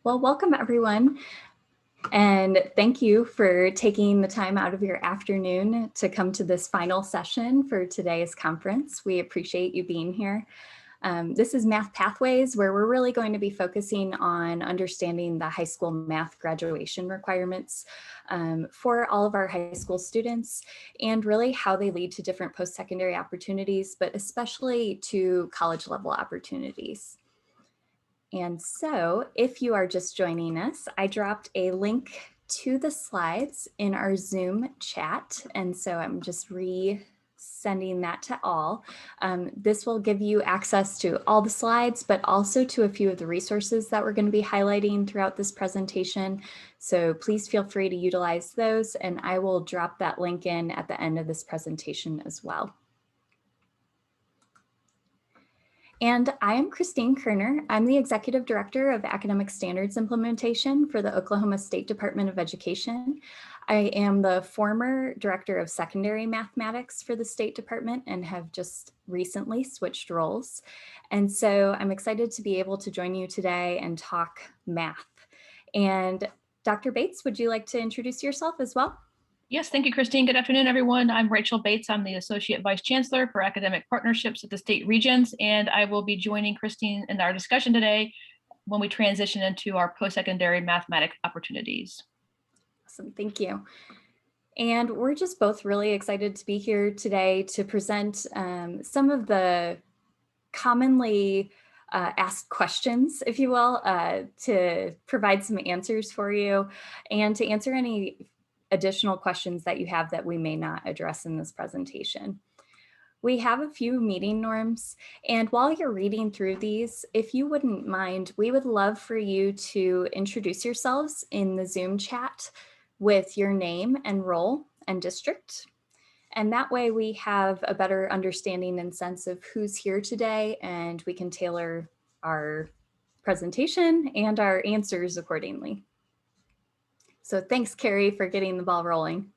Well, welcome everyone. And thank you for taking the time out of your afternoon to come to this final session for today's conference. We appreciate you being here. This is Math Pathways, where we're really going to be focusing on understanding the high school math graduation requirements for all of our high school students, and really how they lead to different post-secondary opportunities, but especially to college level opportunities. And so if you are just joining us, I dropped a link to the slides in our Zoom chat. And so I'm just sending that to all. This will give you access to all the slides, but also to a few of the resources that we're going to be highlighting throughout this presentation. So please feel free to utilize those, and I will drop that link in at the end of this presentation as well. And I am Christine Kerner. I'm the Executive Director of Academic Standards Implementation for the Oklahoma State Department of Education. I am the former Director of Secondary Mathematics for the State Department and have just recently switched roles. And so I'm excited to be able to join you today and talk math. And Dr. Bates, would you like to introduce yourself as well? Yes, thank you, Christine. Good afternoon, everyone. I'm Rachel Bates. I'm the Associate Vice Chancellor for Academic Partnerships at the State Regents, and I will be joining Christine in our discussion today when we transition into our post-secondary mathematics opportunities. Awesome, thank you. And we're just both really excited to be here today to present some of the commonly asked questions, if you will, to provide some answers for you and to answer any additional questions that you have that we may not address in this presentation. We have a few meeting norms, and while you're reading through these, if you wouldn't mind, we would love for you to introduce yourselves in the Zoom chat with your name and role and district. And that way we have a better understanding and sense of who's here today, and we can tailor our presentation and our answers accordingly. So thanks, Carrie, for getting the ball rolling.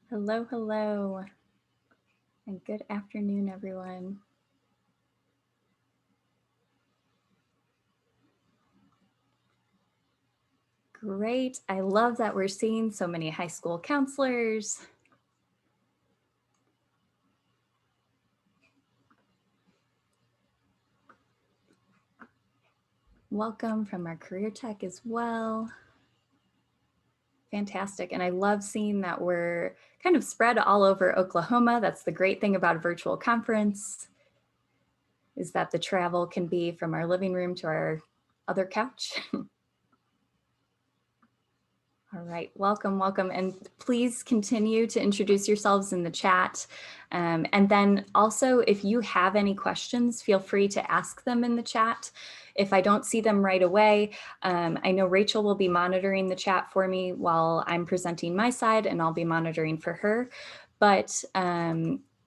Hello, hello, and good afternoon, everyone. Great, I love that we're seeing so many high school counselors. Welcome from our career tech as well. Fantastic. And I love seeing that we're kind of spread all over Oklahoma. That's the great thing about a virtual conference, is that the travel can be from our living room to our other couch. All right, welcome, welcome. And please continue to introduce yourselves in the chat. And then also, if you have any questions, feel free to ask them in the chat. If I don't see them right away, I know Rachel will be monitoring the chat for me while I'm presenting my side, and I'll be monitoring for her. But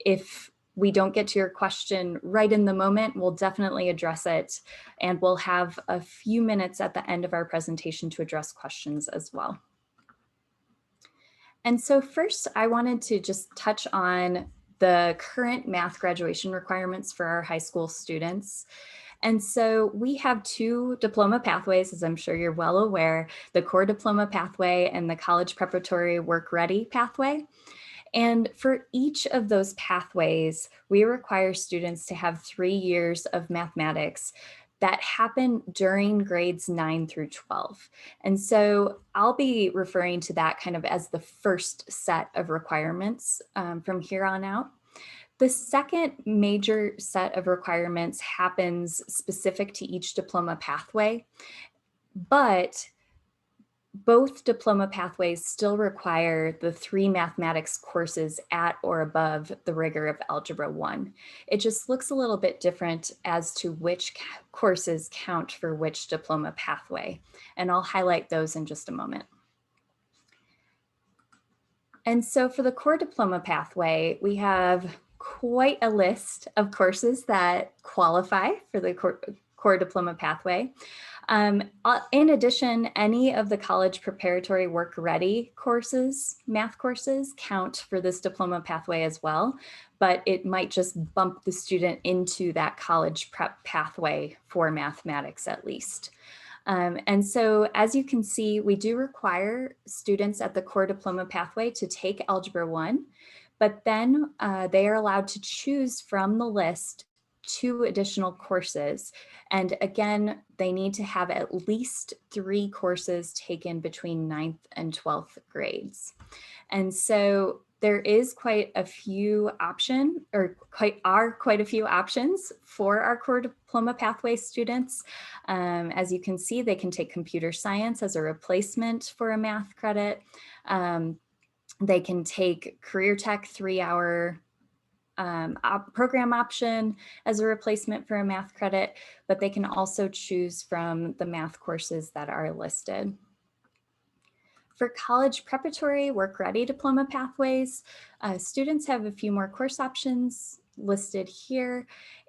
if we don't get to your question right in the moment, we'll definitely address it. And we'll have a few minutes at the end of our presentation to address questions as well. And so first, I wanted to just touch on the current math graduation requirements for our high school students. And so we have two diploma pathways, as I'm sure you're well aware, the core diploma pathway and the college preparatory work ready pathway. And for each of those pathways, we require students to have 3 years of mathematics that happen during grades 9 through 12. And so I'll be referring to that kind of as the first set of requirements from here on out. The second major set of requirements happens specific to each diploma pathway, but both diploma pathways still require the 3 mathematics courses at or above the rigor of Algebra 1. It just looks a little bit different as to which courses count for which diploma pathway, and I'll highlight those in just a moment. And so for the core diploma pathway, we have quite a list of courses that qualify for the core diploma pathway. In addition, any of the college preparatory work ready courses, math courses, count for this diploma pathway as well, but it might just bump the student into that college prep pathway for mathematics at least. And so as you can see, we do require students at the core diploma pathway to take Algebra 1, but then they are allowed to choose from the list 2 additional courses. And again, they need to have at least 3 courses taken between 9th and 12th grades. And so there is quite a few options for our core diploma pathway students. As you can see, they can take computer science as a replacement for a math credit. They can take career tech 3-hour program option as a replacement for a math credit, but they can also choose from the math courses that are listed. For college preparatory work-ready diploma pathways, students have a few more course options listed here,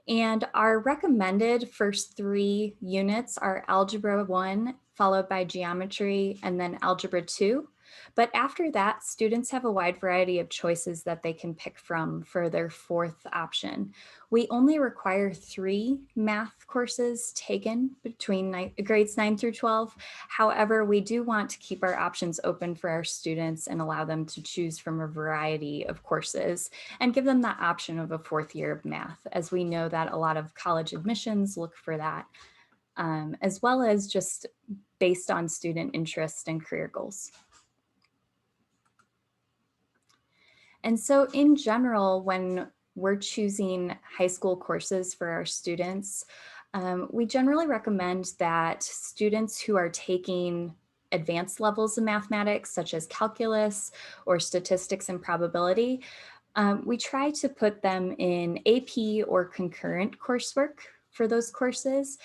and our recommended first 3 units are Algebra 1, followed by Geometry, and then Algebra 2. But after that, students have a wide variety of choices that they can pick from for their 4th option. We only require 3 math courses taken between grades 9 through 12. However, we do want to keep our options open for our students and allow them to choose from a variety of courses and give them that option of a 4th year of math, as we know that a lot of college admissions look for that, as well as just based on student interest and career goals. And so in general, when we're choosing high school courses for our students, we generally recommend that students who are taking advanced levels of mathematics, such as calculus or statistics and probability, we try to put them in AP or concurrent coursework for those courses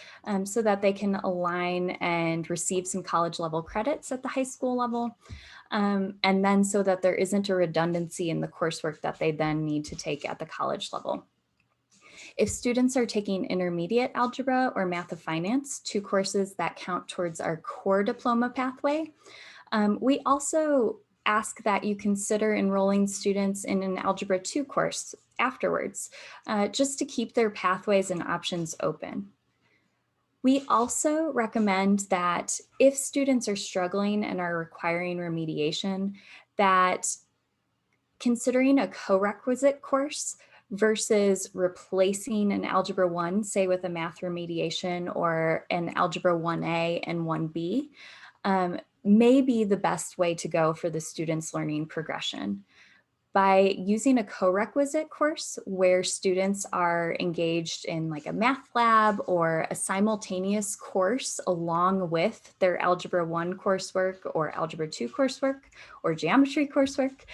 so that they can align and receive some college level credits at the high school level. And then so that there isn't a redundancy in the coursework that they then need to take at the college level. If students are taking intermediate algebra or math of finance, 2 courses that count towards our core diploma pathway, we also ask that you consider enrolling students in an Algebra 2 course afterwards, just to keep their pathways and options open. We also recommend that if students are struggling and are requiring remediation, that considering a co-requisite course versus replacing an Algebra 1, say with a math remediation, or an Algebra 1A and 1B, may be the best way to go for the student's learning progression. By using a co-requisite course where students are engaged in like a math lab or a simultaneous course along with their Algebra 1 coursework or Algebra 2 coursework or geometry coursework,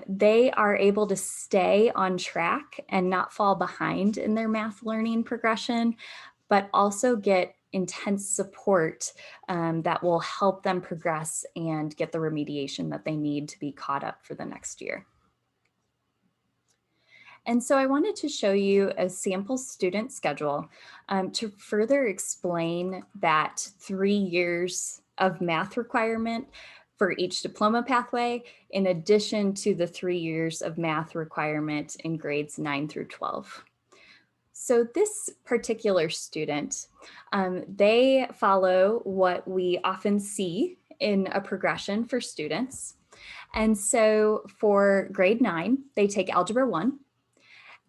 they are able to stay on track and not fall behind in their math learning progression, but also get intense support that will help them progress and get the remediation that they need to be caught up for the next year. And so I wanted to show you a sample student schedule to further explain that 3 years of math requirement for each diploma pathway, in addition to the 3 years of math requirement in grades 9 through 12. So this particular student, they follow what we often see in a progression for students. And so for grade 9, they take Algebra 1.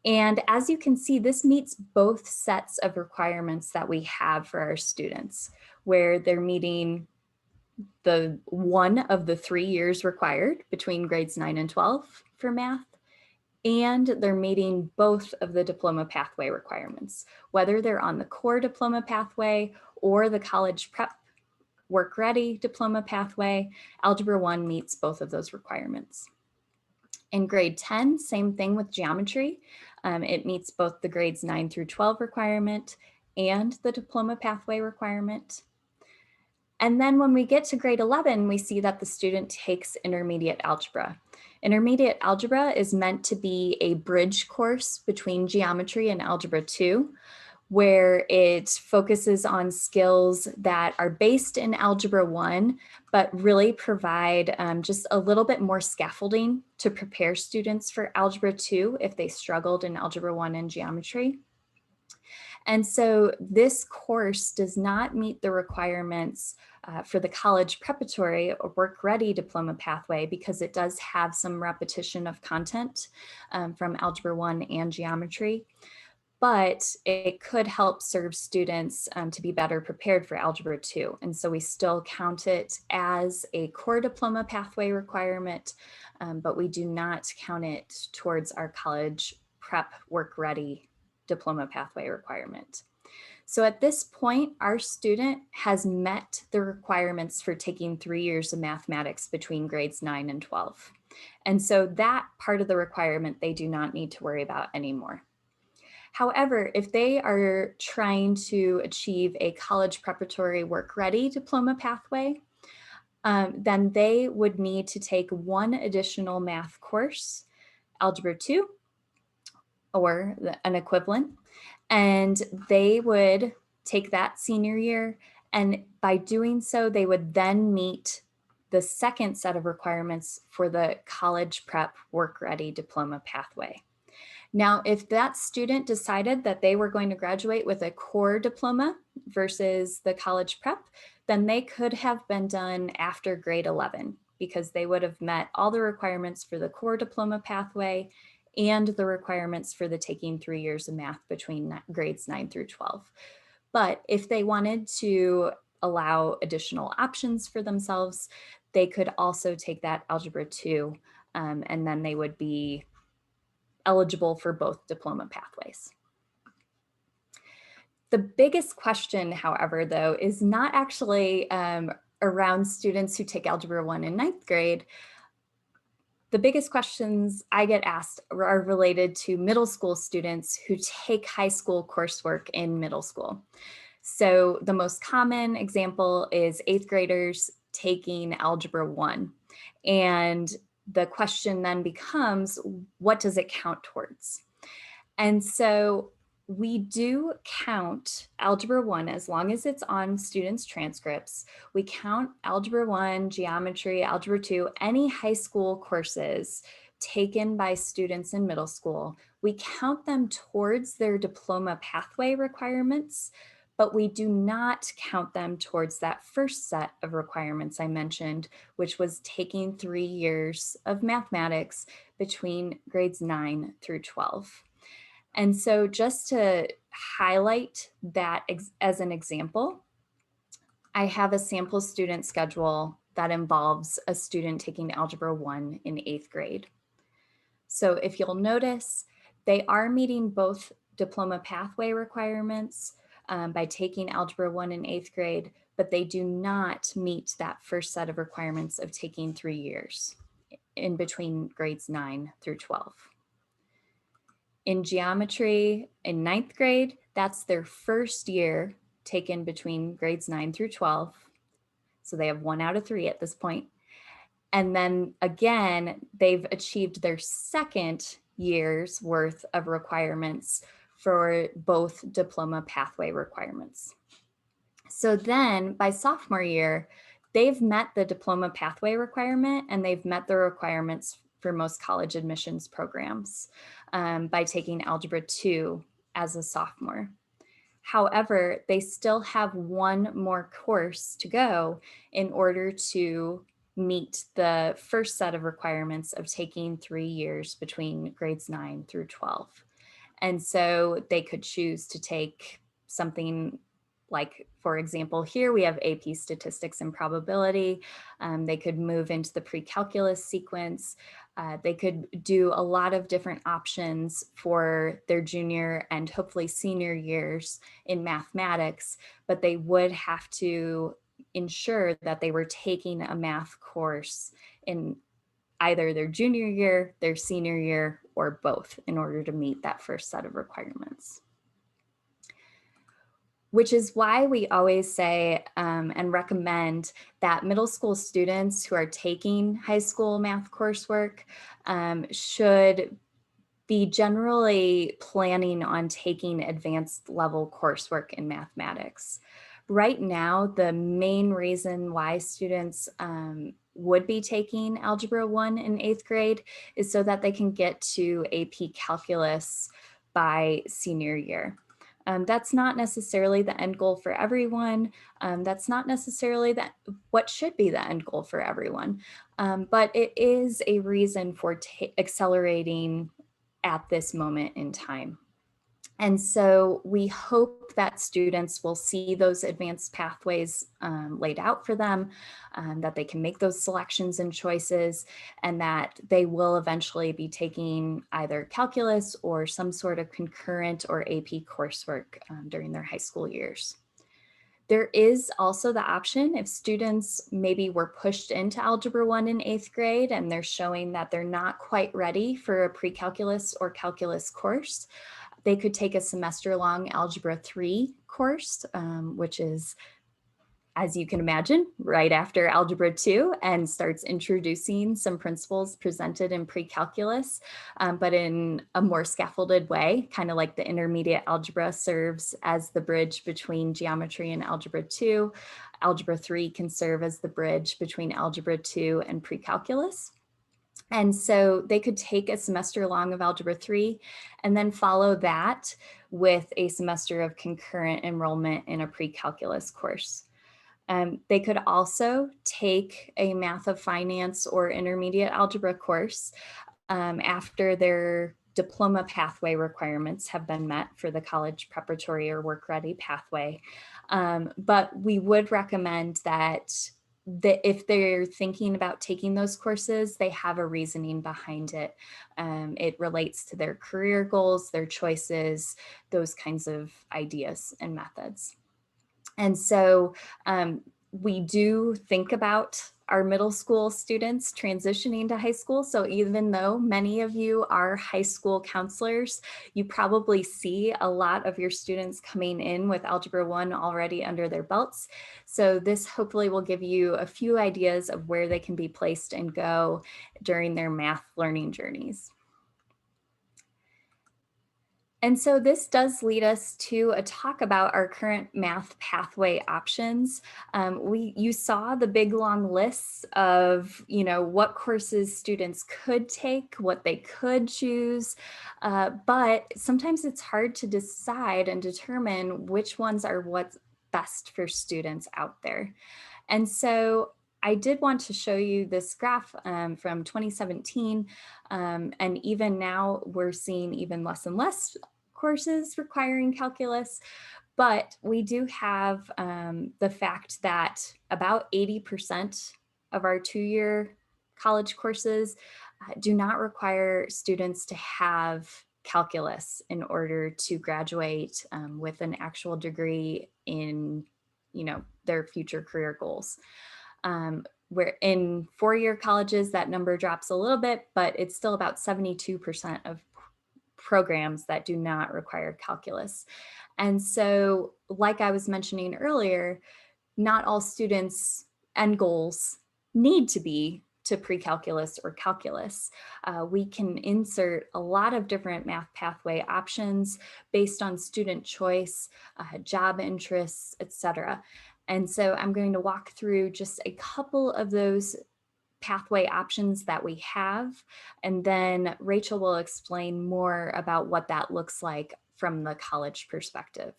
And as you can see, this meets both sets of requirements that we have for our students, where they're meeting the one of the 3 years required between grades 9 and 12 for math, and they're meeting both of the diploma pathway requirements, whether they're on the core diploma pathway or the college prep work ready diploma pathway. Algebra 1 meets both of those requirements. In grade 10, same thing with geometry. It meets both the grades 9 through 12 requirement and the diploma pathway requirement. And then when we get to grade 11, we see that the student takes intermediate algebra. Intermediate algebra is meant to be a bridge course between geometry and Algebra 2, where it focuses on skills that are based in Algebra 1, but really provide just a little bit more scaffolding to prepare students for Algebra 2 if they struggled in Algebra 1 and geometry. And so this course does not meet the requirements for the college preparatory or work-ready diploma pathway because it does have some repetition of content from Algebra 1 and geometry, but it could help serve students to be better prepared for Algebra 2. And so we still count it as a core diploma pathway requirement, but we do not count it towards our college prep work-ready diploma pathway requirement. So at this point, our student has met the requirements for taking 3 years of mathematics between grades 9 and 12. And so that part of the requirement they do not need to worry about anymore. However, if they are trying to achieve a college preparatory work-ready diploma pathway, then they would need to take one additional math course, Algebra 2, or an equivalent, and they would take that senior year. And by doing so, they would then meet the second set of requirements for the college prep work-ready diploma pathway. Now, if that student decided that they were going to graduate with a core diploma versus the college prep, then they could have been done after grade 11 because they would have met all the requirements for the core diploma pathway and the requirements for the taking 3 years of math between grades 9 through 12. But if they wanted to allow additional options for themselves, they could also take that Algebra 2, and then they would be eligible for both diploma pathways. The biggest question, however, though, is not actually around students who take Algebra 1 in 9th grade. The biggest questions I get asked are related to middle school students who take high school coursework in middle school. So the most common example is 8th graders taking Algebra 1. And the question then becomes, what does it count towards? And so we do count Algebra 1 as long as it's on students' transcripts. We count Algebra 1, geometry, Algebra 2, any high school courses taken by students in middle school. We count them towards their diploma pathway requirements, but we do not count them towards that first set of requirements I mentioned, which was taking 3 years of mathematics between grades 9 through 12. And so just to highlight that as an example, I have a sample student schedule that involves a student taking Algebra 1 in 8th grade. So if you'll notice, they are meeting both diploma pathway requirements by taking Algebra 1 in 8th grade, but they do not meet that first set of requirements of taking 3 years in between grades 9 through 12. In geometry in 9th grade, that's their first year taken between grades 9 through 12. So they have 1 out of 3 at this point. And then again, they've achieved their second year's worth of requirements for both diploma pathway requirements. So then by sophomore year, they've met the diploma pathway requirement and they've met the requirements for most college admissions programs by taking Algebra 2 as a sophomore. However, they still have 1 more course to go in order to meet the first set of requirements of taking 3 years between grades 9 through 12. And so they could choose to take something like, for example, here we have AP Statistics and Probability. They could move into the PreCalculus sequence. They could do a lot of different options for their junior and hopefully senior years in mathematics, but they would have to ensure that they were taking a math course in either their junior year, their senior year, or both in order to meet that first set of requirements. Which is why we always say and recommend that middle school students who are taking high school math coursework should be generally planning on taking advanced level coursework in mathematics. Right now, the main reason why students would be taking Algebra 1 in 8th grade is so that they can get to AP Calculus by senior year. That's not necessarily the end goal for everyone. That's not necessarily what should be the end goal for everyone. But it is a reason for accelerating at this moment in time. And so we hope that students will see those advanced pathways laid out for them, that they can make those selections and choices, and that they will eventually be taking either calculus or some sort of concurrent or AP coursework during their high school years. There is also the option if students maybe were pushed into Algebra 1 in 8th grade and they're showing that they're not quite ready for a pre-calculus or calculus course, they could take a semester-long Algebra 3 course, which is, as you can imagine, right after Algebra 2 and starts introducing some principles presented in pre-calculus, but in a more scaffolded way, kind of like the intermediate algebra serves as the bridge between geometry and Algebra 2. Algebra 3 can serve as the bridge between Algebra 2 and pre-calculus. And so they could take a semester long of Algebra 3 and then follow that with a semester of concurrent enrollment in a pre-calculus course. They could also take a Math of Finance or intermediate algebra course after their diploma pathway requirements have been met for the college preparatory or work ready pathway. But we would recommend that if they're thinking about taking those courses, they have a reasoning behind it. It relates to their career goals, their choices, those kinds of ideas and methods. And so we do think about our middle school students transitioning to high school. So even though many of you are high school counselors, you probably see a lot of your students coming in with Algebra 1 already under their belts. So this hopefully will give you a few ideas of where they can be placed and go during their math learning journeys. And so this does lead us to a talk about our current math pathway options. You saw the big long lists of, what courses students could take, what they could choose, but sometimes it's hard to decide and determine which ones are what's best for students out there. And so I did want to show you this graph from 2017, and even now we're seeing even less and less courses requiring calculus, but we do have the fact that about 80% of our two-year college courses do not require students to have calculus in order to graduate with an actual degree in, their future career goals. Where in four-year colleges, that number drops a little bit, but it's still about 72% of programs that do not require calculus. And so, like I was mentioning earlier, not all students' end goals need to be to pre-calculus or calculus. We can insert a lot of different math pathway options based on student choice, job interests, etc. And so I'm going to walk through just a couple of those pathway options that we have, and then Rachel will explain more about what that looks like from the college perspective.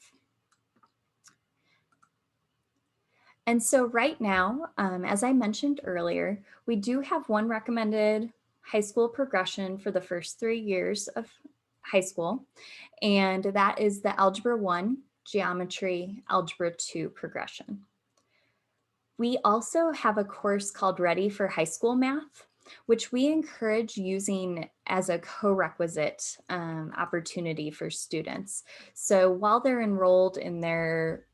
And so right now, as I mentioned earlier, we do have one recommended high school progression for the first 3 years of high school, and that is the Algebra 1, Geometry, Algebra 2 progression. We also have a course called Ready for High School Math, which we encourage using as a co-requisite opportunity for students. So while they're enrolled in their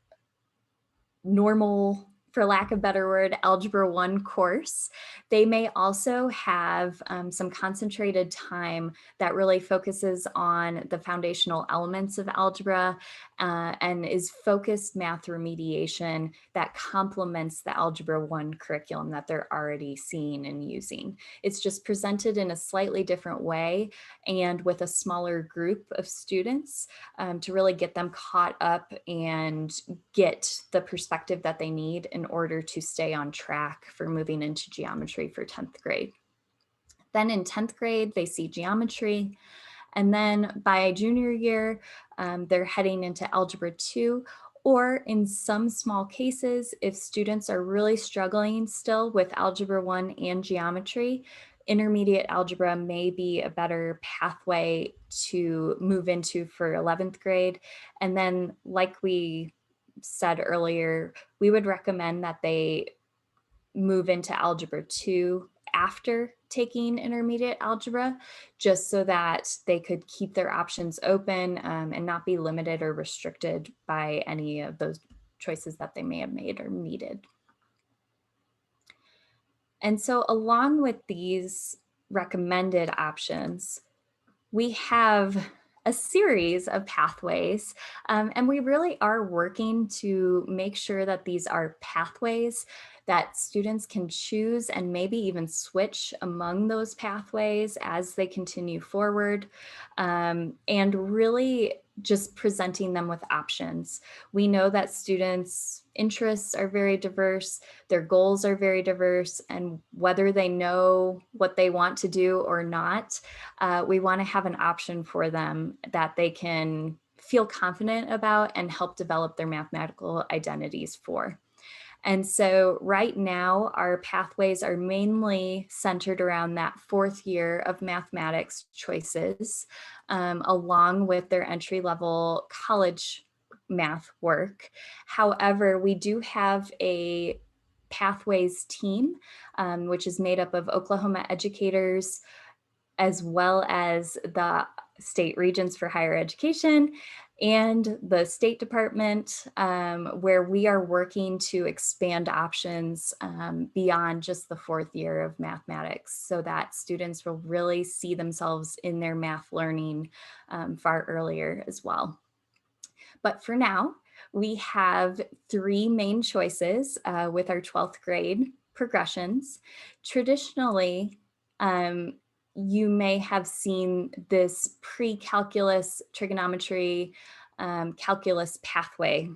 normal for lack of a better word, Algebra 1 course. They may also have some concentrated time that really focuses on the foundational elements of algebra and is focused math remediation that complements the Algebra 1 curriculum that they're already seeing and using. It's just presented in a slightly different way and with a smaller group of students to really get them caught up and get the perspective that they need in order to stay on track for moving into geometry for 10th grade. Then in 10th grade, they see geometry. And then by junior year, they're heading into Algebra 2, or in some small cases, if students are really struggling still with Algebra 1 and geometry, intermediate algebra may be a better pathway to move into for 11th grade. And then, like we said earlier, we would recommend that they move into Algebra 2 after taking intermediate algebra, just so that they could keep their options open and not be limited or restricted by any of those choices that they may have made or needed. And so along with these recommended options, we have a series of pathways, and we really are working to make sure that these are pathways that students can choose and maybe even switch among those pathways as they continue forward, and really just presenting them with options. We know that students' interests are very diverse, their goals are very diverse, and whether they know what they want to do or not, we want to have an option for them that they can feel confident about and help develop their mathematical identities for. And so right now, our pathways are mainly centered around that 4th year of mathematics choices, along with their entry-level college math work. However, we do have a pathways team, which is made up of Oklahoma educators, as well as the state regents for higher education and the State Department, where we are working to expand options beyond just the 4th year of mathematics, so that students will really see themselves in their math learning far earlier as well. But for now, we have 3 main choices with our 12th grade progressions. Traditionally, you may have seen this pre-calculus trigonometry calculus pathway,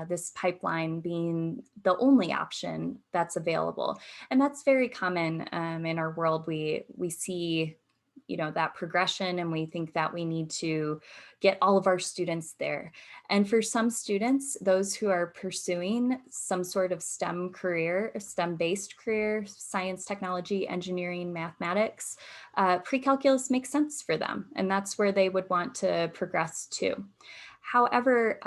this pipeline being the only option that's available. And that's very common in our world. We see that progression, and we think that we need to get all of our students there. And for some students, those who are pursuing some sort of STEM career, STEM-based career, science, technology, engineering, mathematics, pre-calculus makes sense for them, and that's where they would want to progress to. However,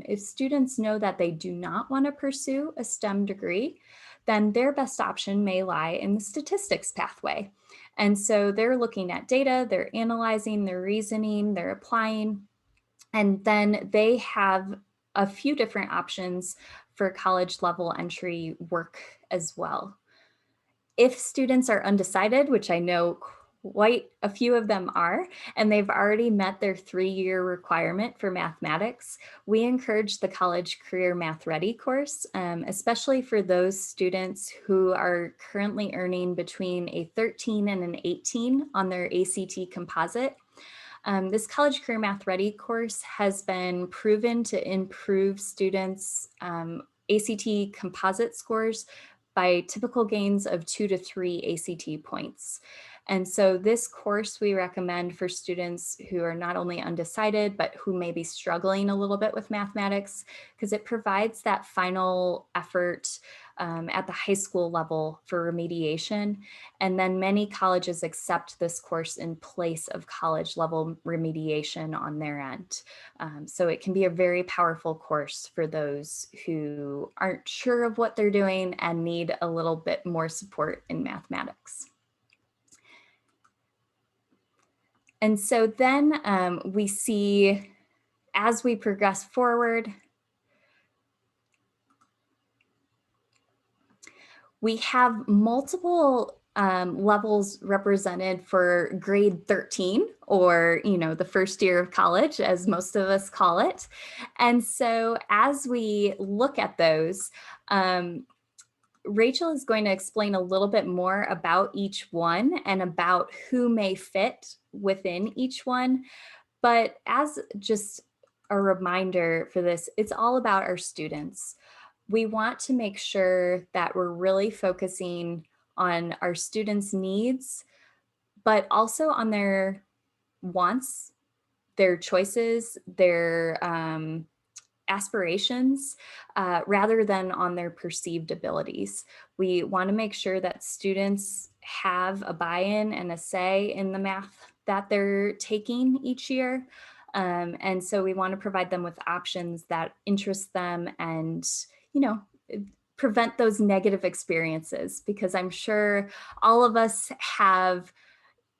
if students know that they do not want to pursue a STEM degree, then their best option may lie in the statistics pathway. And so they're looking at data, they're analyzing, they're reasoning, they're applying, and then they have a few different options for college level entry work as well. If students are undecided, which I know quite a few of them are, and they've already met their 3-year requirement for mathematics, we encourage the College Career Math Ready course, especially for those students who are currently earning between a 13 and an 18 on their ACT composite. This College Career Math Ready course has been proven to improve students' ACT composite scores by typical gains of 2 to 3 ACT points. And so this course we recommend for students who are not only undecided, but who may be struggling a little bit with mathematics, because it provides that final effort at the high school level for remediation. And then many colleges accept this course in place of college level remediation on their end. So it can be a very powerful course for those who aren't sure of what they're doing and need a little bit more support in mathematics. And so then we see, as we progress forward, We have multiple levels represented for grade 13, or, the first year of college, as most of us call it. And so as we look at those, Rachel is going to explain a little bit more about each one and about who may fit within each one. But as just a reminder for this, it's all about our students. We want to make sure that we're really focusing on our students' needs, but also on their wants, their choices, their aspirations, rather than on their perceived abilities. We want to make sure that students have a buy-in and a say in the math that they're taking each year. And so we want to provide them with options that interest them and, you know, prevent those negative experiences, because I'm sure all of us have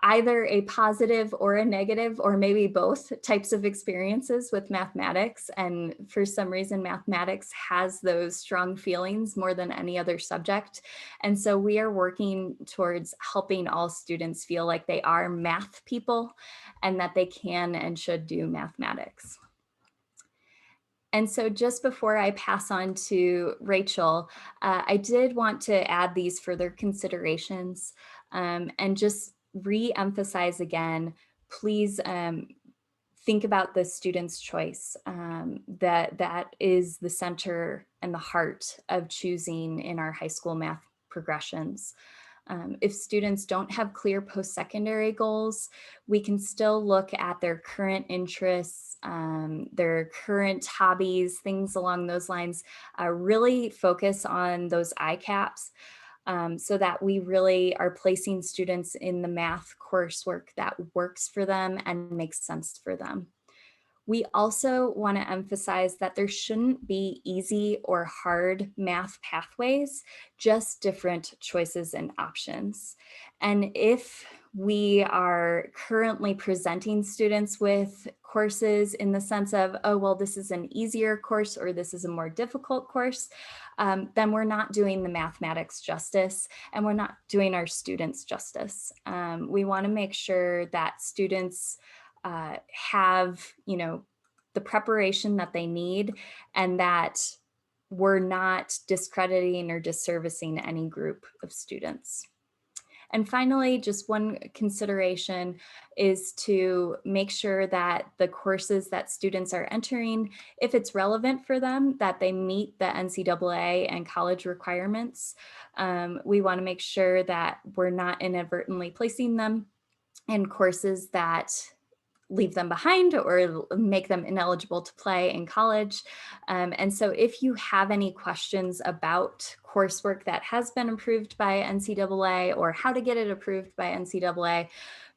either a positive or a negative, or maybe both types of experiences with mathematics. And for some reason, mathematics has those strong feelings more than any other subject. And so we are working towards helping all students feel like they are math people and that they can and should do mathematics. And so just before I pass on to Rachel, I did want to add these further considerations, and just re-emphasize again, please think about the student's choice. That is the center and the heart of choosing in our high school math progressions. If students don't have clear post-secondary goals, we can still look at their current interests, their current hobbies, things along those lines. Really focus on those ICAPs, so that we really are placing students in the math coursework that works for them and makes sense for them. We also want to emphasize that there shouldn't be easy or hard math pathways, just different choices and options. And if we are currently presenting students with courses in the sense of, oh, well, this is an easier course or this is a more difficult course, then we're not doing the mathematics justice and we're not doing our students justice. We want to make sure that students have, the preparation that they need, and that we're not discrediting or disservicing any group of students. And finally, just one consideration is to make sure that the courses that students are entering, if it's relevant for them, that they meet the NCAA and college requirements. We want to make sure that we're not inadvertently placing them in courses that leave them behind or make them ineligible to play in college. And so if you have any questions about coursework that has been approved by NCAA or how to get it approved by NCAA,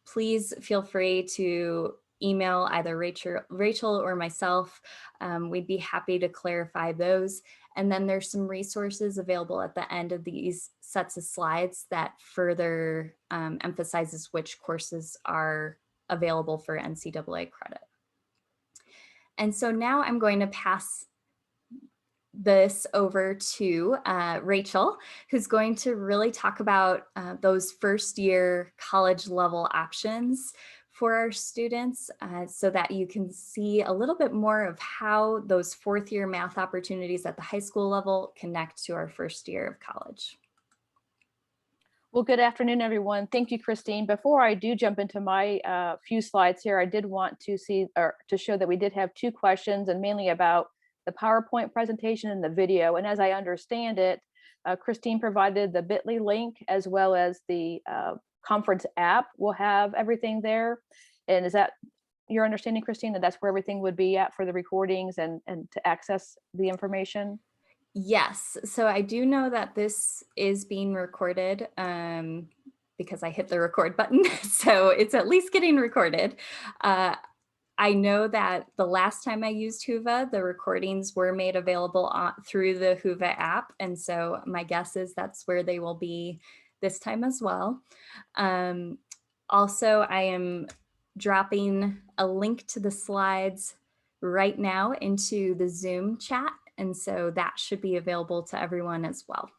please feel free to email either Rachel or myself. We'd be happy to clarify those. And then there's some resources available at the end of these sets of slides that further emphasizes which courses are available for NCAA credit. And so now I'm going to pass this over to Rachel, who's going to really talk about those first year college level options for our students, so that you can see a little bit more of how those fourth year math opportunities at the high school level connect to our first year of college. Well, good afternoon, everyone. Thank you, Christine. Before I do jump into my few slides here, I did want to to show that we did have two questions, and mainly about the PowerPoint presentation and the video. And as I understand it, Christine provided the bit.ly link as well as the conference app. We'll have everything there. And is that your understanding, Christine, that that's where everything would be at for the recordings and to access the information? Yes, so I do know that this is being recorded because I hit the record button, so it's at least getting recorded. I know that the last time I used Whova, the recordings were made available through the Whova app, and so my guess is that's where they will be this time as well. Also, I am dropping a link to the slides right now into the Zoom chat, and so that should be available to everyone as well.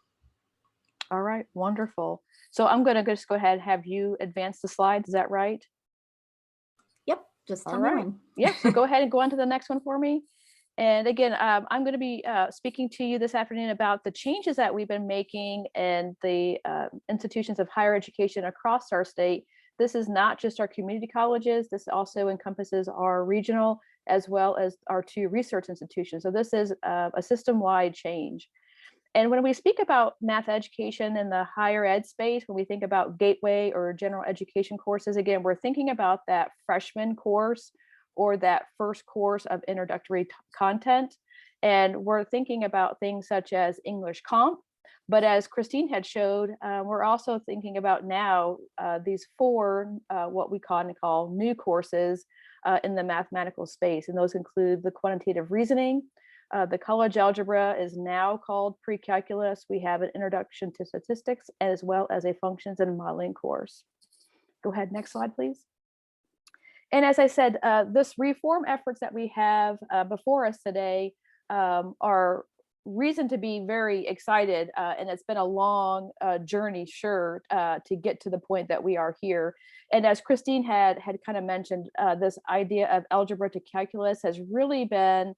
All right, wonderful. So I'm going to just go ahead and have you advance the slides. Is that right? Yep, just All tell me right. when. Yeah, so go ahead and go on to the next one for me. And again, I'm going to be speaking to you this afternoon about the changes that we've been making in the institutions of higher education across our state. This is not just our community colleges. This also encompasses our regional as well as our 2 research institutions. So this is a system-wide change. And when we speak about math education in the higher ed space, when we think about gateway or general education courses, again, we're thinking about that freshman course or that first course of introductory content. And we're thinking about things such as English Comp. But as Christine had showed, we're also thinking about now these 4 what we call new courses in the mathematical space. And those include the quantitative reasoning. The college algebra is now called PreCalculus. We have an introduction to statistics as well as a functions and modeling course. Go ahead, next slide, please. And as I said, this reform efforts that we have before us today are reason to be very excited. And it's been a long journey, sure, to get to the point that we are here. And as Christine had kind of mentioned, this idea of algebra to calculus has really been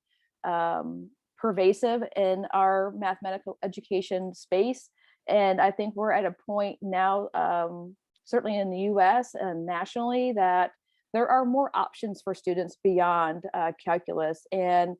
pervasive in our mathematical education space. And I think we're at a point now, certainly in the US and nationally, that there are more options for students beyond calculus. And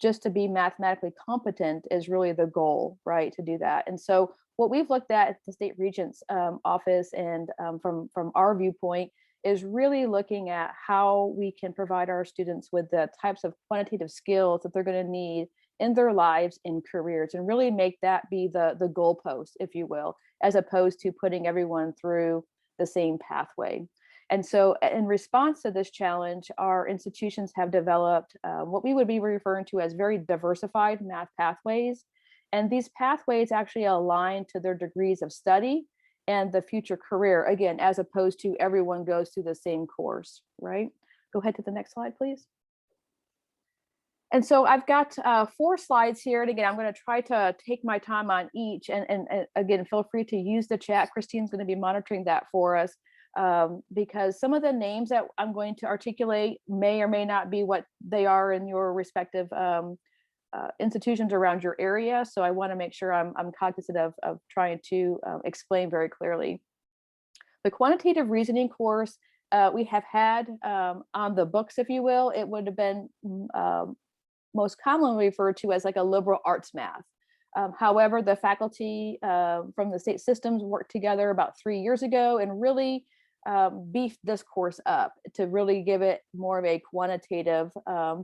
just to be mathematically competent is really the goal, right, to do that. And so what we've looked at the state regent's office and from our viewpoint is really looking at how we can provide our students with the types of quantitative skills that they're going to need in their lives and careers, and really make that be the goalpost, if you will, as opposed to putting everyone through the same pathway. And so in response to this challenge, our institutions have developed what we would be referring to as very diversified math pathways. And these pathways actually align to their degrees of study and the future career, again, as opposed to everyone goes through the same course, right? Go ahead to the next slide, please. And so I've got 4 slides here. And again, I'm going to try to take my time on each. And again, feel free to use the chat. Christine's going to be monitoring that for us because some of the names that I'm going to articulate may or may not be what they are in your respective institutions around your area. So I want to make sure I'm cognizant of trying to explain very clearly. The quantitative reasoning course we have had on the books, if you will. It would have been most commonly referred to as like a liberal arts math. However, the faculty from the state systems worked together about 3 years ago and really beefed this course up to really give it more of a quantitative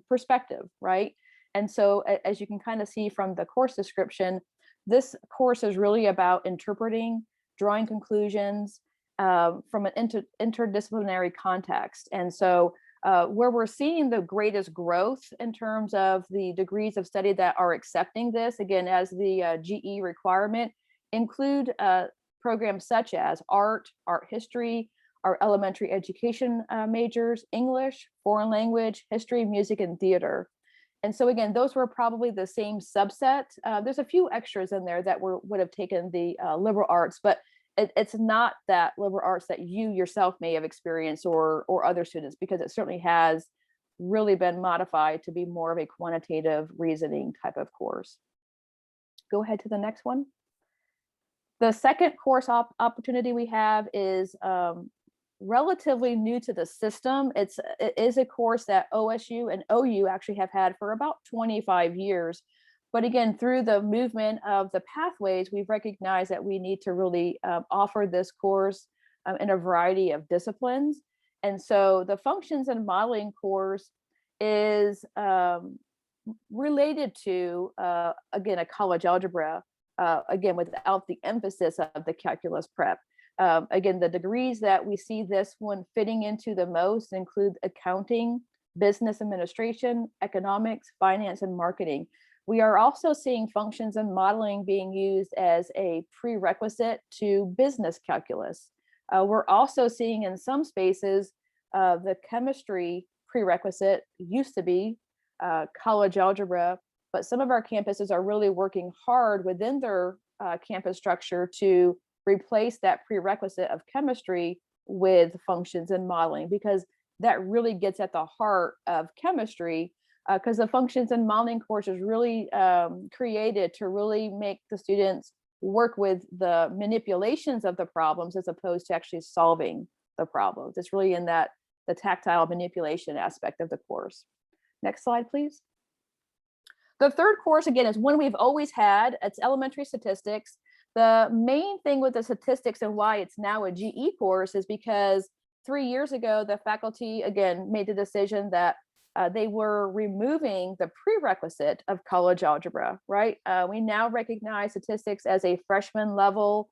perspective, right? And so as you can kind of see from the course description, this course is really about interpreting, drawing conclusions from an interdisciplinary context. And so where we're seeing the greatest growth in terms of the degrees of study that are accepting this, again, as the GE requirement, include programs such as art history, our elementary education majors, English, foreign language, history, music, and theater. And so again, those were probably the same subset. There's a few extras in there that would have taken the liberal arts, but it's not that liberal arts that you yourself may have experienced or other students, because it certainly has really been modified to be more of a quantitative reasoning type of course. Go ahead to the next one. The second course opportunity we have is relatively new to the system. It is a course that OSU and OU actually have had for about 25 years. But again, through the movement of the pathways, we've recognized that we need to really offer this course in a variety of disciplines. And so the functions and modeling course is related to, again, a college algebra, again, without the emphasis of the calculus prep. Again, the degrees that we see this one fitting into the most include accounting, business administration, economics, finance, and marketing. We are also seeing functions and modeling being used as a prerequisite to business calculus. We're also seeing in some spaces the chemistry prerequisite used to be college algebra, but some of our campuses are really working hard within their campus structure to replace that prerequisite of chemistry with functions and modeling, because that really gets at the heart of chemistry, because the functions and modeling course is really created to really make the students work with the manipulations of the problems as opposed to actually solving the problems. It's really in that the tactile manipulation aspect of the course. Next slide, please. The third course, again, is one we've always had. It's elementary statistics. The main thing with the statistics and why it's now a GE course is because 3 years ago, the faculty, again, made the decision that they were removing the prerequisite of college algebra, right? We now recognize statistics as a freshman level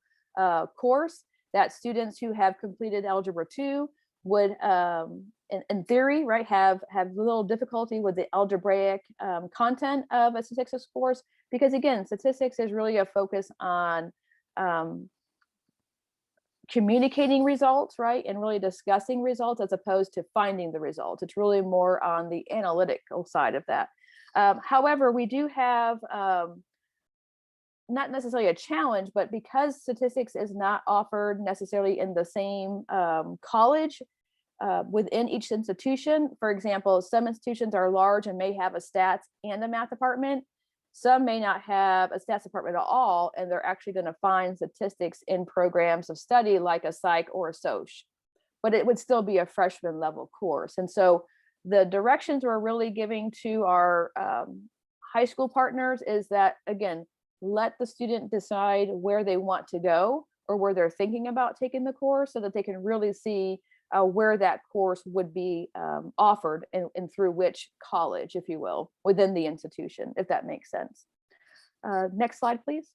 course that students who have completed Algebra 2 would, in theory, right, have little difficulty with the algebraic content of a statistics course, because again, statistics is really a focus on communicating results, right, and really discussing results as opposed to finding the results. It's really more on the analytical side of that. However, we do have not necessarily a challenge, but because statistics is not offered necessarily in the same college within each institution. For example, some institutions are large and may have a stats and a math department. Some may not have a stats department at all, and they're actually going to find statistics in programs of study like a psych or a soc, but it would still be a freshman level course. And so the directions we're really giving to our high school partners is that, again, let the student decide where they want to go or where they're thinking about taking the course so that they can really see where that course would be offered and through which college, if you will, within the institution, if that makes sense. Next slide, please.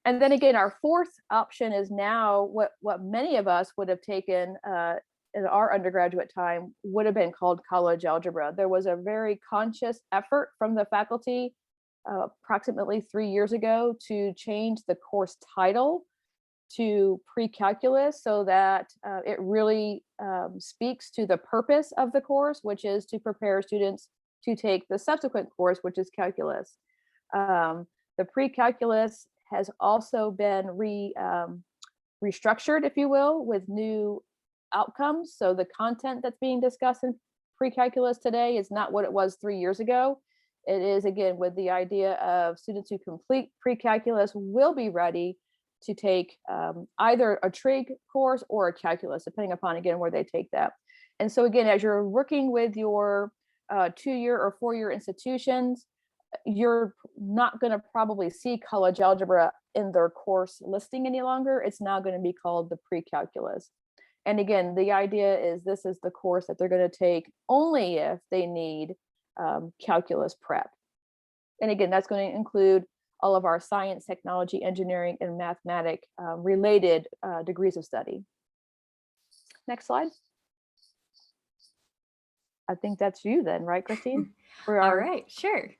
And then again, our fourth option is now what many of us would have taken in our undergraduate time would have been called college algebra. There was a very conscious effort from the faculty approximately 3 years ago to change the course title to PreCalculus so that it really speaks to the purpose of the course, which is to prepare students to take the subsequent course, which is calculus. The PreCalculus has also been restructured, if you will, with new outcomes. So the content that's being discussed in PreCalculus today is not what it was 3 years ago. It is, again, with the idea of students who complete PreCalculus will be ready to take either a trig course or a calculus, depending upon, again, where they take that. And so again, as you're working with your 2-year or 4-year institutions, you're not going to probably see college algebra in their course listing any longer. It's now going to be called the PreCalculus. And again, the idea is this is the course that they're going to take only if they need calculus prep. And again, that's going to include all of our science, technology, engineering, and mathematic related degrees of study. Next slide. I think that's you then, right, Christine? All right, sure.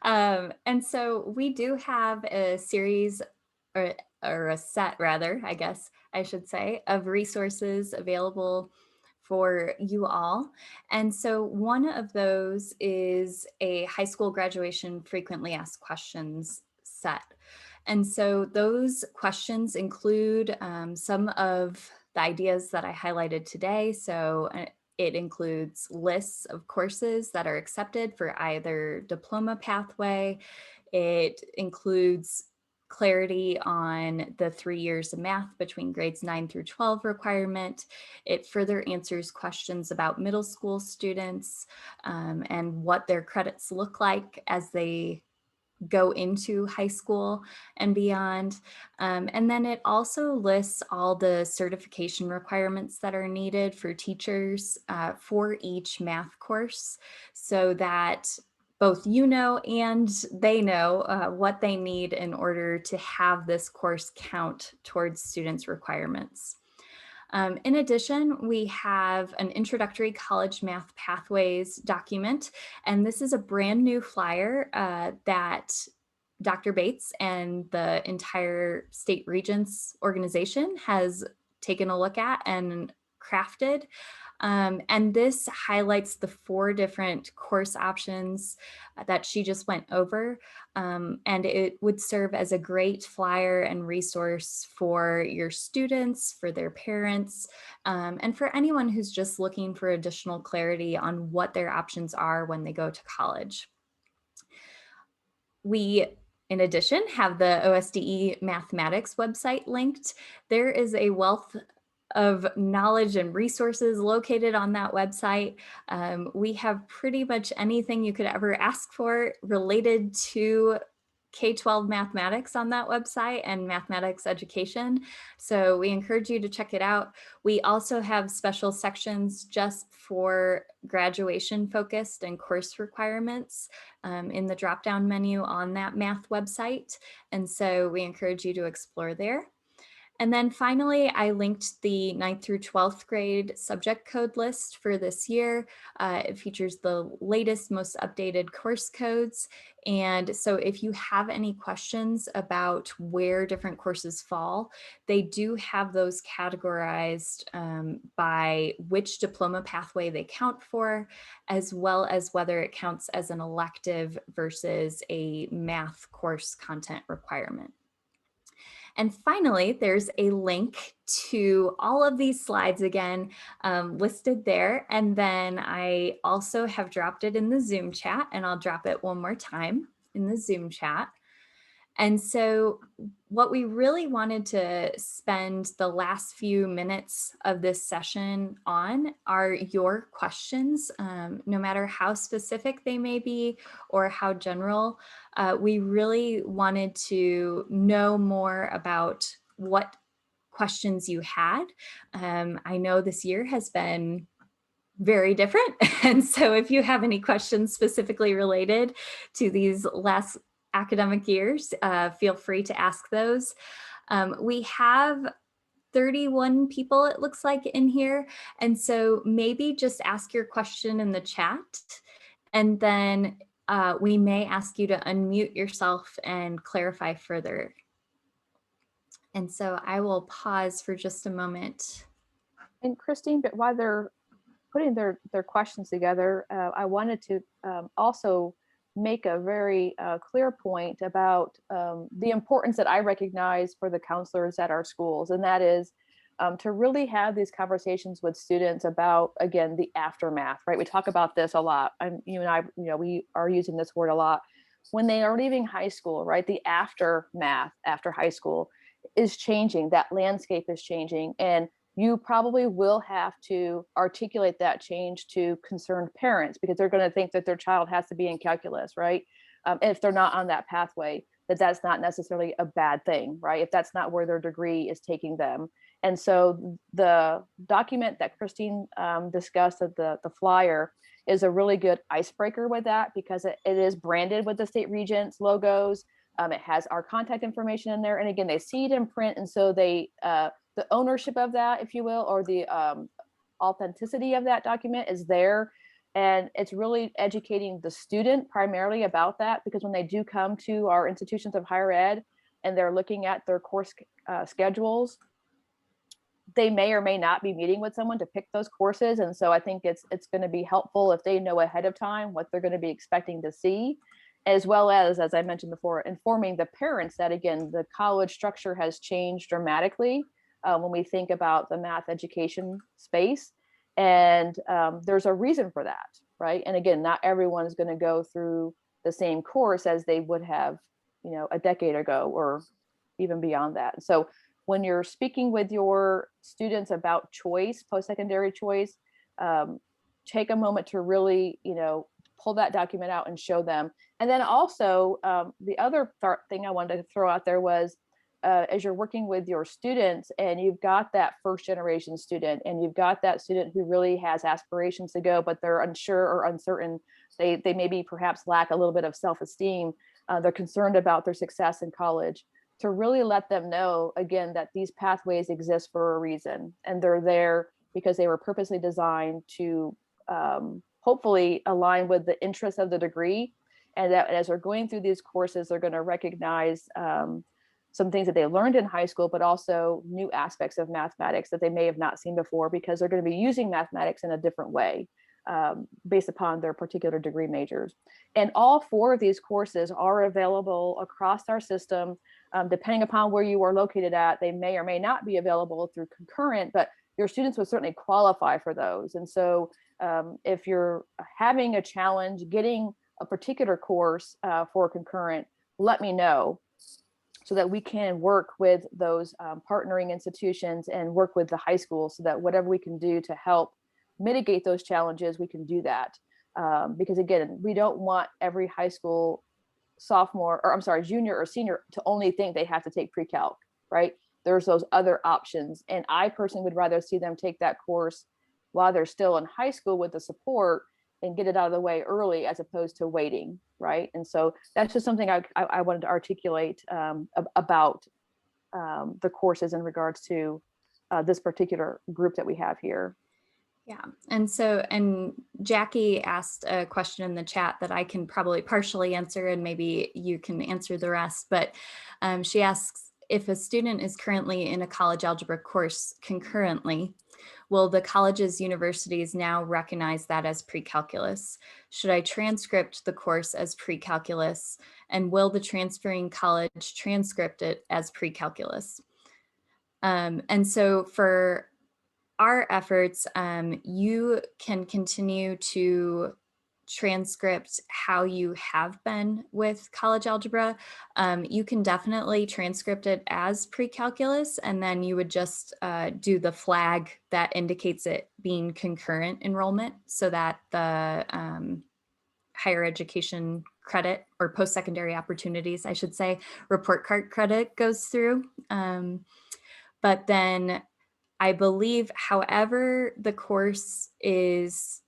And so we do have a series or a set, rather, I guess I should say, of resources available for you all. And so one of those is a high school graduation frequently asked questions set. And so those questions include some of the ideas that I highlighted today. So it includes lists of courses that are accepted for either diploma pathway. It includes clarity on the 3 years of math between grades 9 through 12 requirement. It further answers questions about middle school students and what their credits look like as they go into high school and beyond. And then it also lists all the certification requirements that are needed for teachers for each math course so that both you know and they know what they need in order to have this course count towards students' requirements. In addition, we have an introductory college math pathways document, and this is a brand new flyer that Dr. Bates and the entire State Regents organization has taken a look at and crafted. And this highlights the 4 different course options that she just went over. And it would serve as a great flyer and resource for your students, for their parents, and for anyone who's just looking for additional clarity on what their options are when they go to college. We, in addition, have the OSDE mathematics website linked. There is a wealth of knowledge and resources located on that website. We have pretty much anything you could ever ask for related to K-12 mathematics on that website and mathematics education. So we encourage you to check it out. We also have special sections just for graduation focused and course requirements in the drop-down menu on that math website. And so we encourage you to explore there. And then finally, I linked the 9th through 12th grade subject code list for this year. It features the latest, most updated course codes. And so if you have any questions about where different courses fall, they do have those categorized by which diploma pathway they count for, as well as whether it counts as an elective versus a math course content requirement. And finally, there's a link to all of these slides again listed there. And then I also have dropped it in the Zoom chat, and I'll drop it one more time in the Zoom chat. And so what we really wanted to spend the last few minutes of this session on are your questions, no matter how specific they may be or how general. We really wanted to know more about what questions you had. I know this year has been very different. And so if you have any questions specifically related to these last academic years, feel free to ask those. We have 31 people, it looks like, in here. And so maybe just ask your question in the chat, and then we may ask you to unmute yourself and clarify further. And so I will pause for just a moment. And Christine, but while they're putting their questions together, I wanted to also make a very clear point about the importance that I recognize for the counselors at our schools, and that is to really have these conversations with students about, again, the aftermath, right? We talk about this a lot. You and I, we are using this word a lot. When they are leaving high school, right? The aftermath after high school is changing. That landscape is changing, and you probably will have to articulate that change to concerned parents, because they're going to think that their child has to be in calculus, right? And if they're not on that pathway, that's not necessarily a bad thing, right? If that's not where their degree is taking them. And so the document that Christine discussed at the flyer is a really good icebreaker with that, because it is branded with the state regents logos. It has our contact information in there. And again, they see it in print. And so they, the ownership of that, if you will, or the authenticity of that document is there. And it's really educating the student primarily about that, because when they do come to our institutions of higher ed and they're looking at their course schedules, they may or may not be meeting with someone to pick those courses. And so I think it's going to be helpful if they know ahead of time what they're going to be expecting to see, as well as I mentioned before, informing the parents that, again, the college structure has changed dramatically when we think about the math education space. And there's a reason for that, right? And again, not everyone is going to go through the same course as they would have, a decade ago or even beyond that. So when you're speaking with your students about choice, post-secondary choice, take a moment to really, pull that document out and show them. And then also the other thing I wanted to throw out there was, as you're working with your students and you've got that first generation student and you've got that student who really has aspirations to go, but they're unsure or uncertain, they maybe perhaps lack a little bit of self-esteem, they're concerned about their success in college, to really let them know, again, that these pathways exist for a reason, and they're there because they were purposely designed to hopefully align with the interests of the degree. And that as they're going through these courses, they're going to recognize some things that they learned in high school, but also new aspects of mathematics that they may have not seen before, because they're going to be using mathematics in a different way based upon their particular degree majors. And all 4 of these courses are available across our system. Depending upon where you are located at, they may or may not be available through Concurrent, but your students would certainly qualify for those. And so if you're having a challenge getting a particular course for Concurrent, let me know, so that we can work with those partnering institutions and work with the high school, so that whatever we can do to help mitigate those challenges, we can do that. Because again, we don't want every high school junior or senior to only think they have to take pre-calc, right? There's those other options. And I personally would rather see them take that course while they're still in high school with the support and get it out of the way early, as opposed to waiting, right? And so that's just something I wanted to articulate about the courses in regards to this particular group that we have here. Yeah. And Jackie asked a question in the chat that I can probably partially answer, and maybe you can answer the rest. But she asks, if a student is currently in a college algebra course concurrently, will the college's universities now recognize that as pre-calculus? Should I transcript the course as pre-calculus? And will the transferring college transcript it as pre-calculus? And so for our efforts, you can continue to transcript how you have been with college algebra. You can definitely transcript it as pre-calculus, and then you would just do the flag that indicates it being concurrent enrollment, so that the higher education credit, or post-secondary opportunities, I should say, report card credit goes through. But then I believe, however, the course is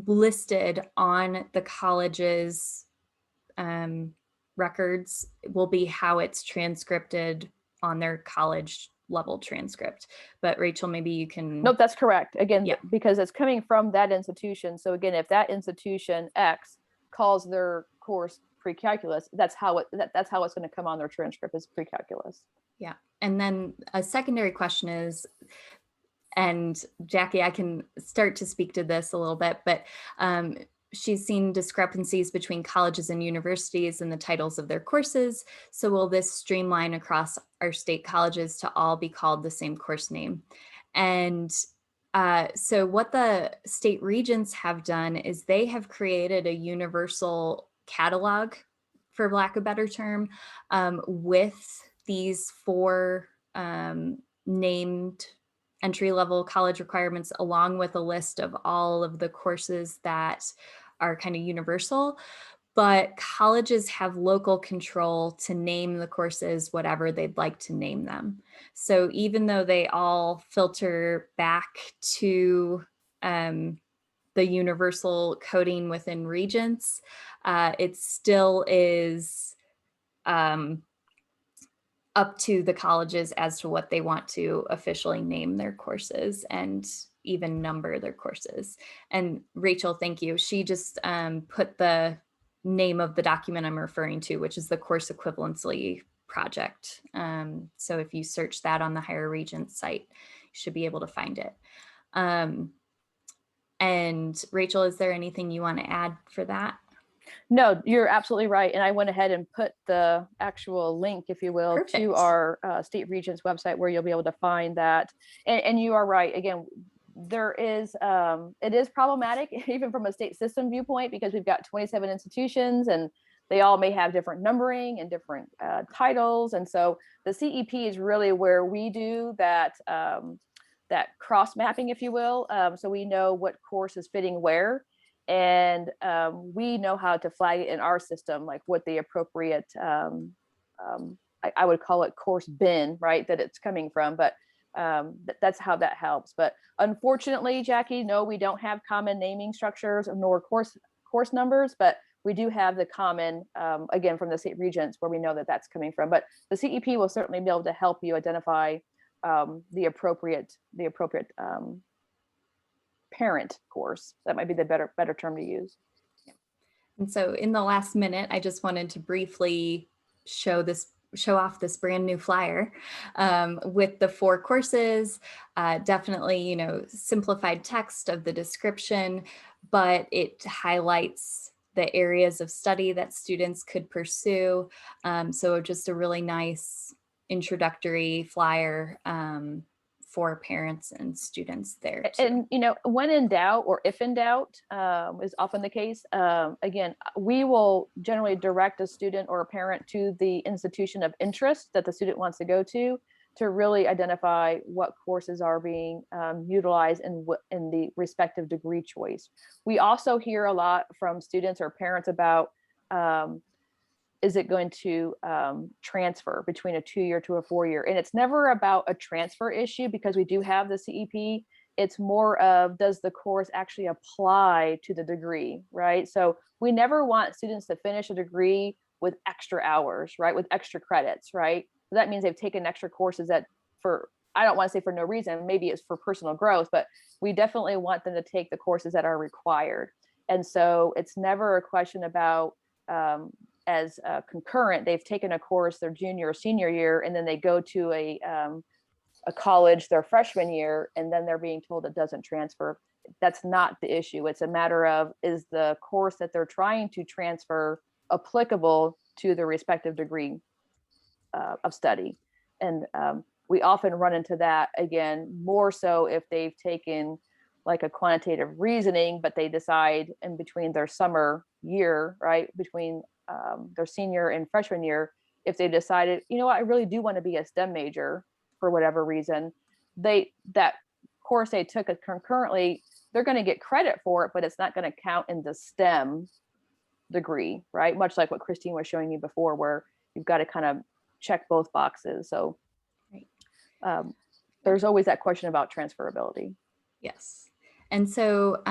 listed on the college's records will be how it's transcripted on their college level transcript. But Rachel, maybe you can. Nope, that's correct. Again, Yeah. because it's coming from that institution. So again, if that institution X calls their course pre-calculus, that's how it's going to come on their transcript, as pre-calculus. Yeah. And then a secondary question is, and Jackie, I can start to speak to this a little bit, but she's seen discrepancies between colleges and universities in the titles of their courses. So will this streamline across our state colleges to all be called the same course name? And so what the state regents have done is they have created a universal catalog, for lack of a better term, with these 4 named entry-level college requirements, along with a list of all of the courses that are kind of universal. But colleges have local control to name the courses whatever they'd like to name them. So even though they all filter back to the universal coding within regents, it still is up to the colleges as to what they want to officially name their courses and even number their courses. And Rachel, thank you. She just put the name of the document I'm referring to, which is the Course Equivalency Project. So if you search that on the Higher Regents site, you should be able to find it. And Rachel, is there anything you want to add for that? No, you're absolutely right. And I went ahead and put the actual link, if you will, Perfect. to our state regents website, where you'll be able to find that. And you are right. Again, it is problematic, even from a state system viewpoint, because we've got 27 institutions and they all may have different numbering and different titles. And so the CEP is really where we do that, that cross mapping, if you will. So we know what course is fitting where. And we know how to flag it in our system, like what the appropriate, I would call it course bin, right, that it's coming from. But that's how that helps. But unfortunately, Jackie, no, we don't have common naming structures nor course numbers, but we do have the common, again, from the state regents, where we know that that's coming from. But the CEP will certainly be able to help you identify the appropriate parent course. That might be the better term to use. And so in the last minute, I just wanted to briefly show off this brand new flyer with the 4 courses. Definitely, you know, simplified text of the description, but it highlights the areas of study that students could pursue. So just a really nice introductory flyer for parents and students there too. And, you know, when in doubt or if in doubt is often the case. Again, we will generally direct a student or a parent to the institution of interest that the student wants to go to really identify what courses are being utilized in the respective degree choice. We also hear a lot from students or parents about is it going to transfer between a 2-year to a 4-year? And it's never about a transfer issue because we do have the CEP. It's more of, does the course actually apply to the degree, right? So we never want students to finish a degree with extra hours, right? With extra credits, right? So that means they've taken extra courses that I don't want to say for no reason, maybe it's for personal growth, but we definitely want them to take the courses that are required. And so it's never a question about, as concurrent, they've taken a course their junior or senior year, and then they go to a college their freshman year, and then they're being told it doesn't transfer. That's not the issue. It's a matter of, is the course that they're trying to transfer applicable to the respective degree of study? And we often run into that, again, more so if they've taken like a quantitative reasoning, but they decide in between their summer year, right, between their senior and freshman year, if they decided, you know what, I really do want to be a STEM major for whatever reason, that course they took concurrently, they're going to get credit for it, but it's not going to count in the STEM degree, right? Much like what Christine was showing you before, where you've got to kind of check both boxes. So there's always that question about transferability. Yes. And so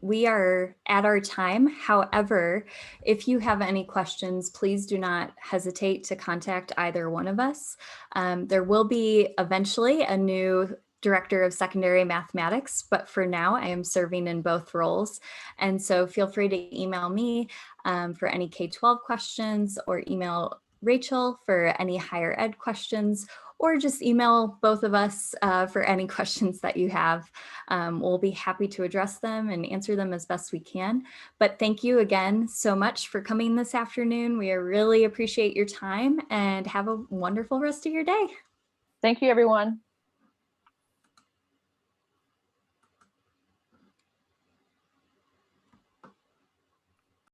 we are at our time. However, if you have any questions, please do not hesitate to contact either one of us. There will be eventually a new director of secondary mathematics, but for now I am serving in both roles. And so feel free to email me for any K-12 questions, or email Rachel for any higher ed questions, or just email both of us for any questions that you have. We'll be happy to address them and answer them as best we can. But thank you again so much for coming this afternoon. We really appreciate your time, and have a wonderful rest of your day. Thank you, everyone.